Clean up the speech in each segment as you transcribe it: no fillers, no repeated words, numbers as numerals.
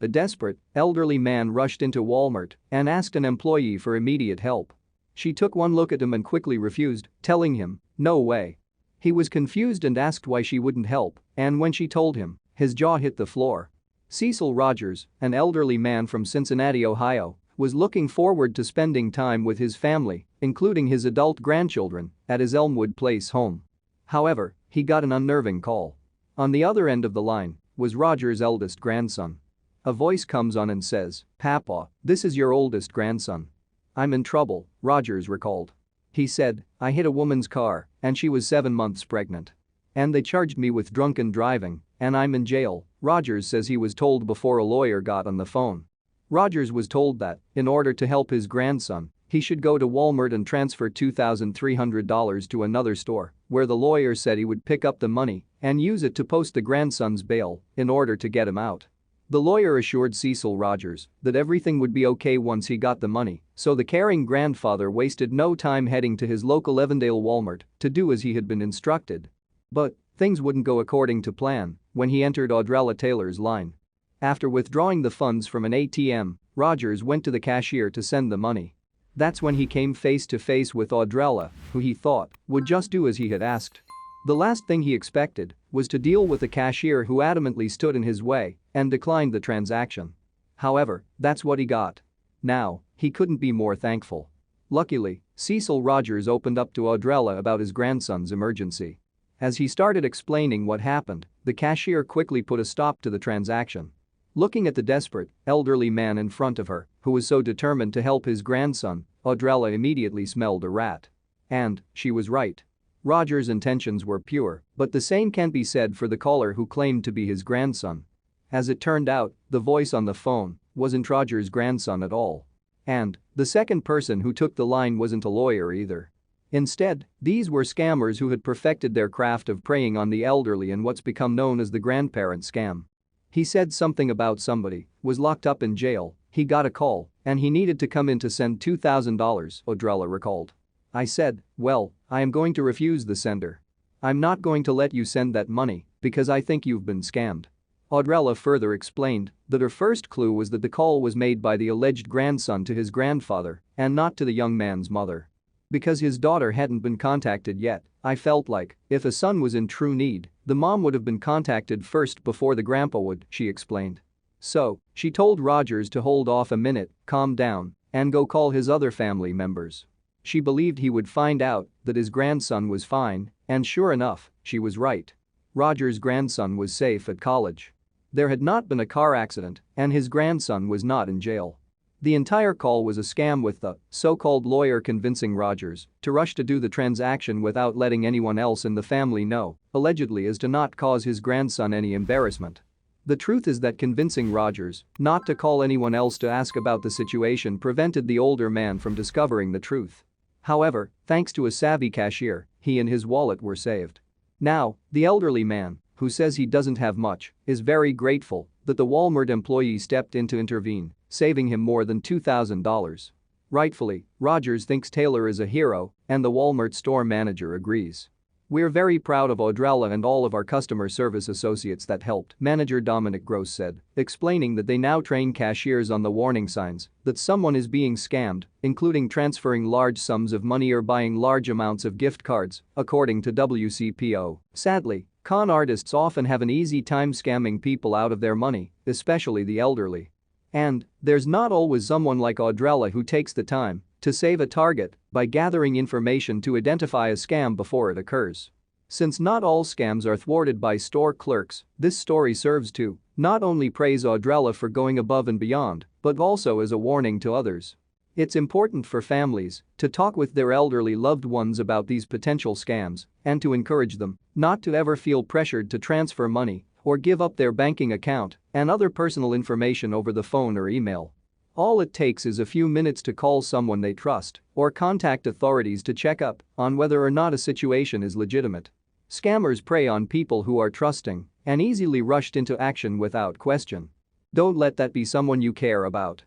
A desperate, elderly man rushed into Walmart and asked an employee for immediate help. She took one look at him and quickly refused, telling him, "No way." He was confused and asked why she wouldn't help, and when she told him, his jaw hit the floor. Cecil Rogers, an elderly man from Cincinnati, Ohio, was looking forward to spending time with his family, including his adult grandchildren, at his Elmwood Place home. However, he got an unnerving call. On the other end of the line was Rogers' eldest grandson. A voice comes on and says, "Papa, this is your oldest grandson." "I'm in trouble," Rogers recalled. He said, "I hit a woman's car and she was 7 months pregnant. And they charged me with drunken driving and I'm in jail," Rogers says he was told before a lawyer got on the phone. Rogers was told that, in order to help his grandson, he should go to Walmart and transfer $2,300 to another store, where the lawyer said he would pick up the money and use it to post the grandson's bail in order to get him out. The lawyer assured Cecil Rogers that everything would be okay once he got the money, so the caring grandfather wasted no time heading to his local Avondale Walmart to do as he had been instructed. But things wouldn't go according to plan when he entered Audrella Taylor's line. After withdrawing the funds from an ATM, Rogers went to the cashier to send the money. That's when he came face to face with Audrella, who he thought would just do as he had asked. The last thing he expected was to deal with a cashier who adamantly stood in his way and declined the transaction. However, that's what he got. Now, he couldn't be more thankful. Luckily, Cecil Rogers opened up to Audrella about his grandson's emergency. As he started explaining what happened, the cashier quickly put a stop to the transaction. Looking at the desperate, elderly man in front of her, who was so determined to help his grandson, Audrella immediately smelled a rat. And she was right. Rogers' intentions were pure, but the same can't be said for the caller who claimed to be his grandson. As it turned out, the voice on the phone wasn't Rogers' grandson at all. And the second person who took the line wasn't a lawyer either. Instead, these were scammers who had perfected their craft of preying on the elderly in what's become known as the grandparent scam. He said something about somebody was locked up in jail, he got a call, and he needed to come in to send $2,000, Audrella recalled. "I said, well, I am going to refuse the sender. I'm not going to let you send that money because I think you've been scammed." Audrella further explained that her first clue was that the call was made by the alleged grandson to his grandfather and not to the young man's mother. "Because his daughter hadn't been contacted yet, I felt like if a son was in true need, the mom would have been contacted first before the grandpa would," she explained. So, she told Rogers to hold off a minute, calm down, and go call his other family members. She believed he would find out that his grandson was fine, and sure enough, she was right. Rogers' grandson was safe at college. There had not been a car accident, and his grandson was not in jail. The entire call was a scam with the so-called lawyer convincing Rogers to rush to do the transaction without letting anyone else in the family know, allegedly as to not cause his grandson any embarrassment. The truth is that convincing Rogers not to call anyone else to ask about the situation prevented the older man from discovering the truth. However, thanks to a savvy cashier, he and his wallet were saved. Now, the elderly man, who says he doesn't have much, is very grateful that the Walmart employee stepped in to intervene, saving him more than $2,000. Rightfully, Rogers thinks Taylor is a hero, and the Walmart store manager agrees. "We're very proud of Audrella and all of our customer service associates that helped," manager Dominic Gross said, explaining that they now train cashiers on the warning signs that someone is being scammed, including transferring large sums of money or buying large amounts of gift cards, according to WCPO. Sadly, con artists often have an easy time scamming people out of their money, especially the elderly. And there's not always someone like Audrella who takes the time to save a target by gathering information to identify a scam before it occurs. Since not all scams are thwarted by store clerks, this story serves to not only praise Audrella for going above and beyond, but also as a warning to others. It's important for families to talk with their elderly loved ones about these potential scams and to encourage them not to ever feel pressured to transfer money or give up their banking account and other personal information over the phone or email. All it takes is a few minutes to call someone they trust or contact authorities to check up on whether or not a situation is legitimate. Scammers prey on people who are trusting and easily rushed into action without question. Don't let that be someone you care about.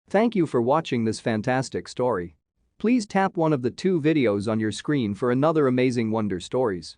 Thank you for watching this fantastic story. Please tap one of the 2 videos on your screen for another amazing Wonder Stories.